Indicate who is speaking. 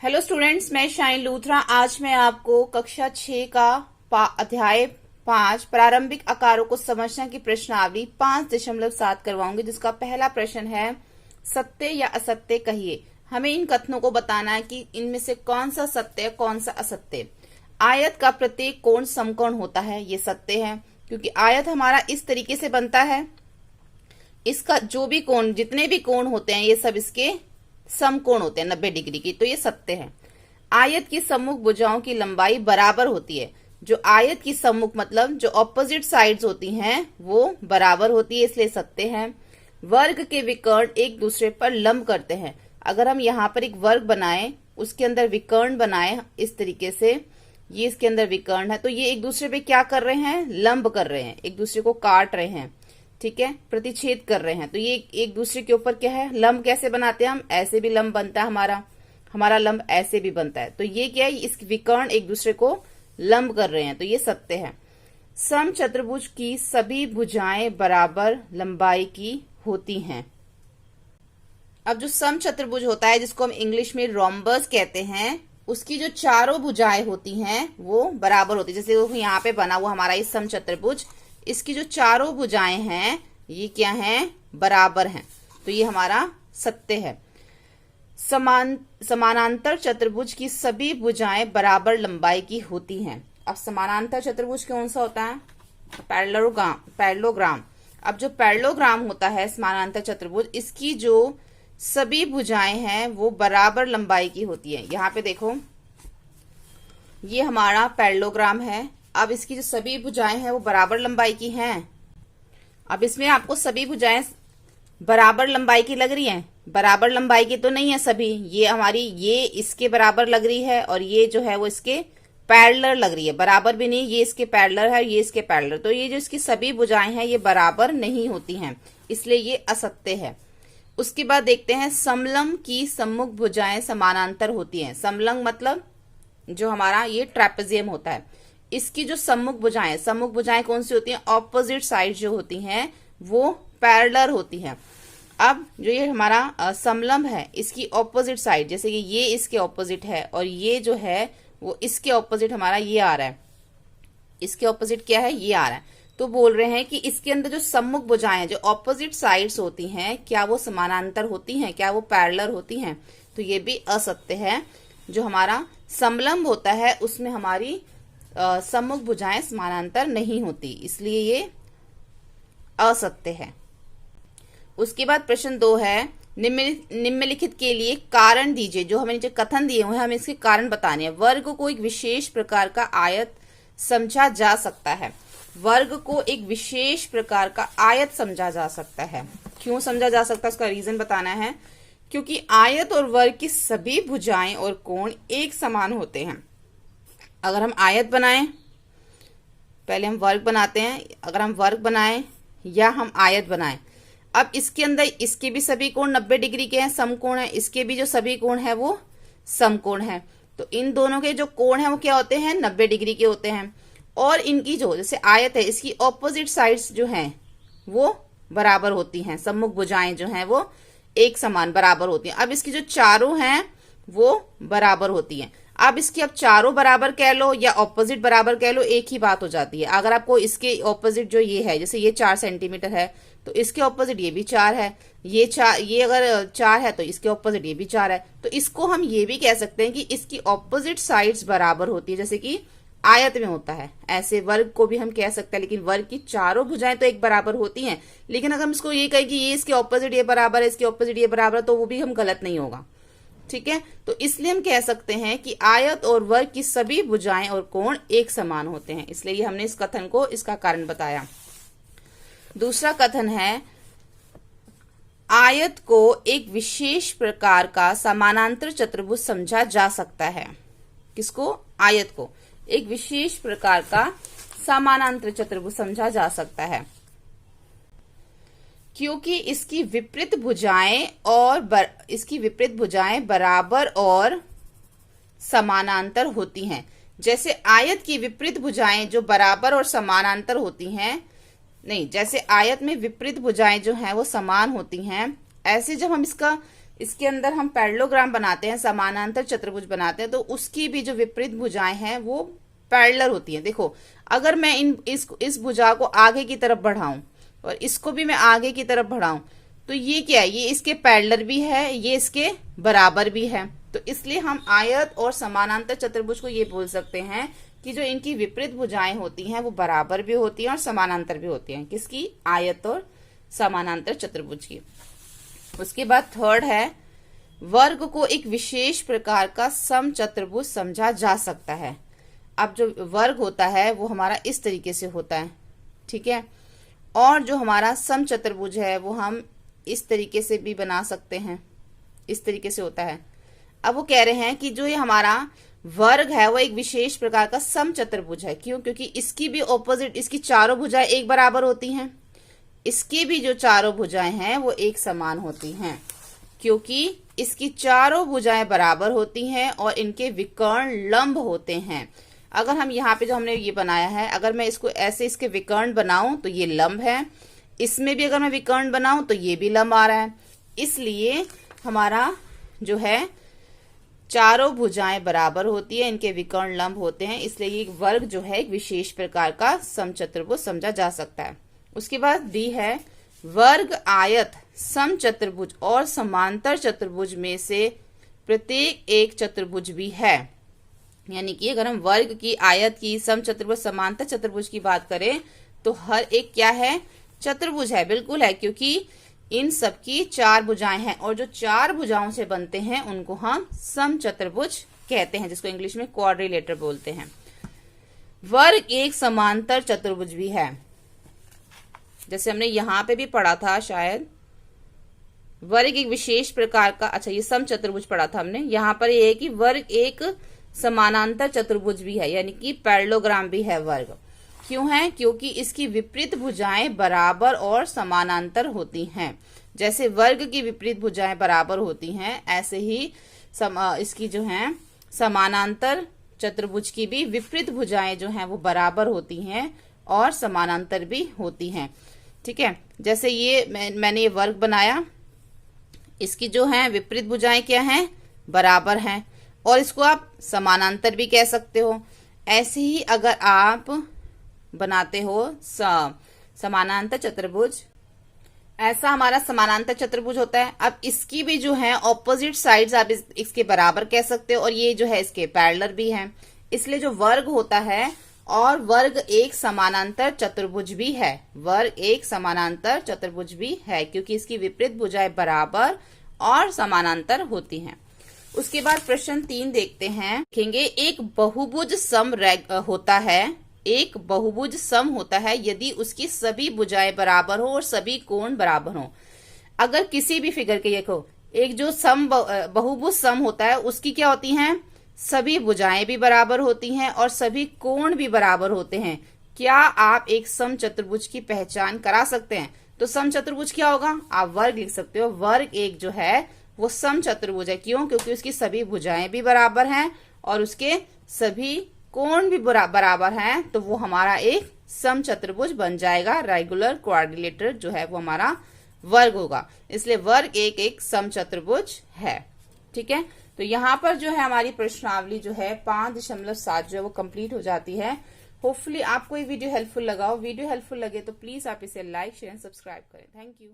Speaker 1: Hello students, मैं shine Luthra. आज मैं आपको कक्षा 6 का अध्याय 5 प्रारंभिक आकारों को समझना की प्रश्नावली 5.7 करवाऊंगी, जिसका पहला प्रश्न है सत्य या असत्य कहिए। हमें इन कथनों को बताना है कि इनमें से कौन सा सत्य है कौन सा असत्य। आयत का प्रत्येक कोण समकोण होता है, ये सत्य है, क्योंकि आयत हमारा इस तरीके से बनता है। इसका जो भी कोण, जितने भी कोण होते हैं, ये सब इसके समकोण होते हैं 90 डिग्री की, तो ये सत्य है। आयत की सम्मुख भुजाओं की लंबाई बराबर होती है। जो आयत की सम्मुख मतलब जो ऑपोजिट साइड्स होती हैं वो बराबर होती है, इसलिए सत्य है। वर्ग के विकर्ण एक दूसरे पर लंब करते हैं। अगर हम यहाँ पर एक वर्ग बनाएं, उसके अंदर विकर्ण बनाएं इस तरीके से, ये इसके अंदर विकर्ण है, तो ये एक दूसरे पे क्या कर रहे हैं, लंब कर रहे हैं, एक दूसरे को काट रहे हैं, ठीक है, प्रतिच्छेद कर रहे हैं। तो ये एक दूसरे के ऊपर क्या है, लंब कैसे बनाते हैं हम, ऐसे भी लंब बनता है, हमारा लंब ऐसे भी बनता है। तो ये क्या है, इस विकर्ण एक दूसरे को लंब कर रहे हैं, तो ये सत्य है। सम चतुर्भुज की सभी भुजाएं बराबर लंबाई की होती हैं। अब जो सम चतुर्भुज होता है, जिसको हम इंग्लिश में रोम्बस कहते हैं, उसकी जो चारों भुजाएं होती हैं वो बराबर होती है। जैसे यहाँ पे बना हुआ हमारा ये सम चतुर्भुज, इसकी जो चारों भुजाएं हैं ये क्या हैं, बराबर हैं, तो ये हमारा सत्य है। समानांतर चतुर्भुज की सभी भुजाएं बराबर लंबाई की होती हैं। अब समानांतर चतुर्भुज कौन सा होता है, पैरेललोग्राम। अब जो पैरेललोग्राम होता है समानांतर चतुर्भुज, इसकी जो सभी भुजाएं हैं वो बराबर लंबाई की होती है। यहाँ पे देखो, ये हमारा पैरेललोग्राम है। अब इसकी जो सभी भुजाएं हैं वो बराबर लंबाई की हैं। अब इसमें आपको सभी भुजाएं बराबर लंबाई की लग रही हैं, बराबर लंबाई की तो नहीं है सभी। ये हमारी, ये इसके बराबर लग रही है और ये जो है वो इसके पैरेलल लग रही है, बराबर भी नहीं, ये इसके पैरेलल है, ये इसके पैरेलल। तो ये जो इसकी सभी भुजाएं हैं ये बराबर नहीं होती हैं, इसलिए ये असत्य है। उसके बाद देखते हैं समलंब की सम्मुख भुजाएं समानांतर होती हैं। समलंब मतलब जो हमारा ये ट्रेपेजियम होता है, इसकी जो सम्मुख भुजाएं कौन सी होती हैं, ऑपोजिट साइड जो होती हैं वो पैरेलल होती हैं। अब जो ये हमारा समलंब है, इसकी ऑपोजिट साइड, जैसे कि ये इसके ऑपोजिट है और ये जो है वो इसके ऑपोजिट हमारा ये आ रहा है, इसके ऑपोजिट क्या है, ये आ रहा है। तो बोल रहे हैं कि इसके अंदर जो सम्मुख भुजाएं जो ऑपोजिट साइड्स होती हैं, क्या वो समानांतर होती हैं, क्या वो पैरेलल होती हैं, तो ये भी असत्य है। जो हमारा समलंब होता है उसमें हमारी सम्मुख भुजाएं समानांतर नहीं होती, इसलिए ये असत्य है। उसके बाद प्रश्न 2 है, निम्नलिखित के लिए कारण दीजिए। जो हमें नीचे कथन दिए हुए हैं हमें इसके कारण बताने हैं। वर्ग को एक विशेष प्रकार का आयत समझा जा सकता है। वर्ग को एक विशेष प्रकार का आयत समझा जा सकता है। क्यों समझा जा सकता है, उसका रीजन बताना है। क्योंकि आयत और वर्ग की सभी भुजाएं और कोण एक समान होते हैं। अगर हम आयत बनाएं, पहले हम वर्ग बनाते हैं, अगर हम वर्ग बनाएं या हम आयत बनाएं, अब इसके अंदर इसके भी सभी कोण 90 डिग्री के हैं, समकोण है, इसके भी जो सभी कोण है वो समकोण है। तो इन दोनों के जो कोण है वो क्या होते हैं, 90 डिग्री के होते हैं। और इनकी जो जैसे आयत है, इसकी ऑपोजिट साइड्स जो हैं वो बराबर होती हैं, सम्मुख भुजाएं जो हैं वो एक समान बराबर होती हैं। अब इसकी जो चारों हैं वो बराबर होती हैं। अब इसकी अब चारों बराबर कह लो या ऑपोजिट बराबर कह लो, एक ही बात हो जाती है। अगर आपको इसके ऑपोजिट जो ये है, जैसे ये 4 सेंटीमीटर है तो इसके ऑपोजिट ये भी 4 है, ये अगर 4 है तो इसके ऑपोजिट ये भी 4 है, तो इसको हम ये भी कह सकते हैं कि इसकी ऑपोजिट साइड्स बराबर होती है, जैसे कि आयत में होता है। ऐसे वर्ग को भी हम कह सकते हैं, लेकिन वर्ग की चारों भुजाएं तो एक बराबर होती हैं। लेकिन अगर हम इसको ये कहें कि ये इसके ऑपोजिट ये बराबर है, इसके ऑपोजिट ये बराबर है, तो वो भी हम गलत नहीं होगा, ठीक है। तो इसलिए हम कह सकते हैं कि आयत और वर्ग की सभी भुजाएं और कोण एक समान होते हैं, इसलिए ये हमने इस कथन को, इसका कारण बताया। दूसरा कथन है, आयत को एक विशेष प्रकार का समानांतर चतुर्भुज समझा जा सकता है। किसको, आयत को एक विशेष प्रकार का समानांतर चतुर्भुज समझा जा सकता है, क्योंकि इसकी विपरीत भुजाएं बराबर और समानांतर होती हैं। जैसे आयत की विपरीत भुजाएं जो बराबर और समानांतर होती हैं, नहीं, जैसे आयत में विपरीत भुजाएं जो हैं वो समान होती हैं, ऐसे जब हम इसका इसके अंदर हम पैरेललोग्राम बनाते हैं, समानांतर चतुर्भुज बनाते हैं, तो उसकी भी जो विपरीत भुजाएं हैं वो पैरेलल होती हैं। देखो अगर मैं इस भुजा को आगे की तरफ बढ़ाऊं और इसको भी मैं आगे की तरफ बढ़ाऊं तो ये क्या है, ये इसके पैरेलल भी है, ये इसके बराबर भी है। तो इसलिए हम आयत और समानांतर चतुर्भुज को ये बोल सकते हैं कि जो इनकी विपरीत भुजाएं होती हैं वो बराबर भी होती हैं और समानांतर भी होती हैं। किसकी? आयत और समानांतर चतुर्भुज की। उसके बाद थर्ड है, वर्ग को एक विशेष प्रकार का समचतुर्भुज समझा जा सकता है। अब जो वर्ग होता है वो हमारा इस तरीके से होता है, ठीक है, और जो हमारा समचतुर्भुज है वो हम इस तरीके से भी बना सकते हैं, इस तरीके से होता है। अब वो कह रहे हैं कि जो ये हमारा वर्ग है वो एक विशेष प्रकार का समचतुर्भुज है। क्यों? क्योंकि इसकी भी ऑपोजिट, इसकी चारों भुजाएं एक बराबर होती हैं, इसकी भी जो चारों भुजाएं हैं वो एक समान होती हैं, क्योंकि इसकी चारों भुजाएं बराबर होती हैं और इनके विकर्ण लंब होते हैं। अगर हम यहाँ पे जो हमने ये बनाया है, अगर मैं इसको ऐसे इसके विकर्ण बनाऊं तो ये लंब है, इसमें भी अगर मैं विकर्ण बनाऊं तो ये भी लंब आ रहा है। इसलिए हमारा जो है चारों भुजाएं बराबर होती है, इनके विकर्ण लंब होते हैं, इसलिए ये वर्ग जो है एक विशेष प्रकार का समचतुर्भुज समझा जा सकता है। उसके बाद डी है, वर्ग आयत समचतुर्भुज और समांतर चतुर्भुज में से प्रत्येक एक चतुर्भुज भी है। यानी कि अगर हम वर्ग की, आयत की, समचतुर्भुज, समांतर चतुर्भुज की बात करें तो हर एक क्या है? चतुर्भुज है, बिल्कुल है, क्योंकि इन सबकी चार भुजाएं हैं और जो चार भुजाओं से बनते हैं उनको हम समचतुर्भुज कहते हैं, जिसको इंग्लिश में क्वाड्रिलेटर बोलते हैं। वर्ग एक समांतर चतुर्भुज भी है, जैसे हमने यहां पे भी पढ़ा था शायद, वर्ग एक विशेष प्रकार का, अच्छा ये समचतुर्भुज पढ़ा था हमने, यहां पर ये है कि वर्ग एक समानांतर चतुर्भुज भी है, यानी कि पैरेललोग्राम भी है वर्ग। क्यों है? क्योंकि इसकी विपरीत भुजाएं बराबर और समानांतर होती हैं। जैसे वर्ग की विपरीत भुजाएं बराबर होती हैं, ऐसे ही इसकी जो हैं समानांतर चतुर्भुज की भी विपरीत भुजाएं जो हैं वो बराबर होती हैं और समानांतर भी होती हैं, ठीक है। जैसे ये मैंने ये वर्ग बनाया, इसकी जो है विपरीत भुजाएं क्या हैं? बराबर हैं, और इसको आप समानांतर भी कह सकते हो। ऐसे ही अगर आप बनाते हो समानांतर चतुर्भुज, ऐसा हमारा समानांतर चतुर्भुज होता है। अब इसकी भी जो है ऑपोजिट साइड्स आप इसके बराबर कह सकते हो, और ये जो है इसके पैरेलल भी है। इसलिए जो वर्ग होता है, और वर्ग एक समानांतर चतुर्भुज भी है, वर्ग एक समानांतर चतुर्भुज भी है, क्योंकि इसकी विपरीत भुजाएं बराबर और समानांतर होती हैं। उसके बाद प्रश्न 3 देखते हैं, देखेंगे एक बहुभुज सम होता है, एक बहुभुज सम होता है यदि उसकी सभी भुजाएं बराबर हो और सभी कोण बराबर हो। अगर किसी भी फिगर के, देखो एक जो बहुभुज सम होता है उसकी क्या होती हैं? सभी भुजाएं भी बराबर होती हैं और सभी कोण भी बराबर होते हैं। क्या आप एक समचतुर्भुज की पहचान करा सकते हैं? तो समचतुर्भुज क्या होगा? आप वर्ग लिख सकते हो, वर्ग एक जो है वो समचतुर्भुज है। क्यों? क्योंकि उसकी सभी भुजाएं भी बराबर हैं और उसके सभी कोण भी बराबर हैं, तो वो हमारा एक समचतुर्भुज बन जाएगा। रेगुलर क्वाड्रिलेटर जो है वो हमारा वर्ग होगा, इसलिए वर्ग एक समचतुर्भुज है, ठीक है। तो यहाँ पर जो है हमारी प्रश्नावली जो है 5.7 जो है वो कंप्लीट हो जाती है। होपफुली आपको ये वीडियो हेल्पफुल लगा हो। वीडियो हेल्पफुल लगे तो प्लीज आप इसे लाइक, शेयर, सब्सक्राइब करें। Thank you.